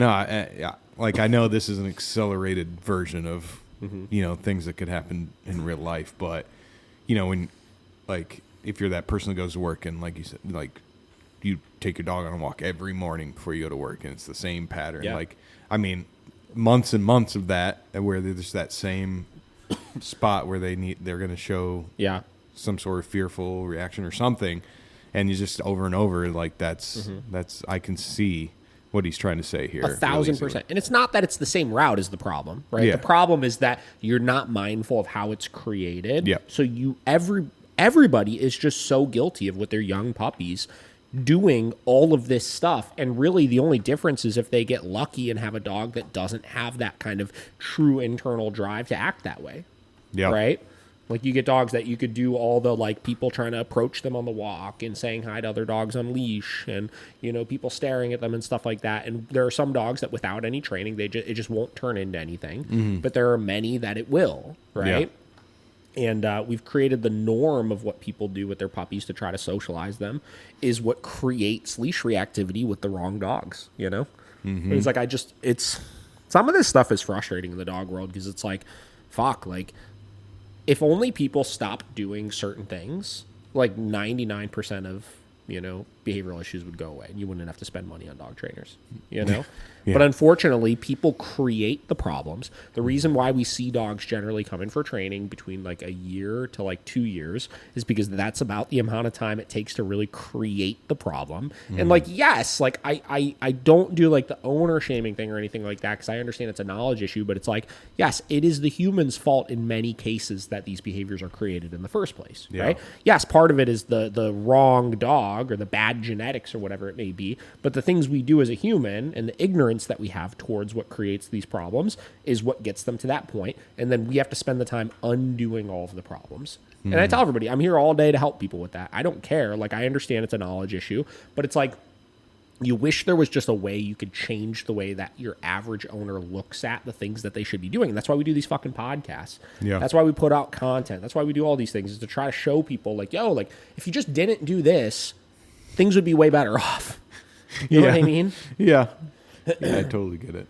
No, yeah, like I know this is an accelerated version of things that could happen in real life, but when like if you're that person that goes to work and like you said, like you take your dog on a walk every morning before you go to work and it's the same pattern. Yeah. Like, I mean, months and months of that where there's that same spot where they're going to show some sort of fearful reaction or something, and you just over and over like that's I can see what he's trying to say here. 1,000%. And it's not that it's the same route as the problem, right? Yeah. The problem is that you're not mindful of how it's created. Yeah. So everybody is just so guilty of with their young puppies doing all of this stuff. And really the only difference is if they get lucky and have a dog that doesn't have that kind of true internal drive to act that way. Yeah. Right? Like you get dogs that you could do all the like people trying to approach them on the walk and saying hi to other dogs on leash and, people staring at them and stuff like that. And there are some dogs that without any training, it just won't turn into anything. But there are many that it will, right? Yeah. And we've created the norm of what people do with their puppies to try to socialize them is what creates leash reactivity with the wrong dogs, It's like some of this stuff is frustrating in the dog world because it's like, fuck, like if only people stopped doing certain things, like 99% of, behavioral issues would go away and you wouldn't have to spend money on dog trainers, Yeah. But unfortunately, people create the problems. The reason why we see dogs generally come in for training between like a year to like 2 years is because that's about the amount of time it takes to really create the problem. And like, yes, like I don't do like the owner shaming thing or anything like that because I understand it's a knowledge issue, but it's like, yes, it is the human's fault in many cases that these behaviors are created in the first place, right? Yes, part of it is the wrong dog or the bad genetics or whatever it may be, but the things we do as a human and the ignorance that we have towards what creates these problems is what gets them to that point, and then we have to spend the time undoing all of the problems. And I tell everybody, I'm here all day to help people with that. I don't care. Like, I understand it's a knowledge issue, but it's like you wish there was just a way you could change the way that your average owner looks at the things that they should be doing. And that's why we do these fucking podcasts. Yeah. That's why we put out content. That's why we do all these things, is to try to show people like, yo, like if you just didn't do this, things would be way better off. You know what I mean? Yeah. Yeah, I totally get it.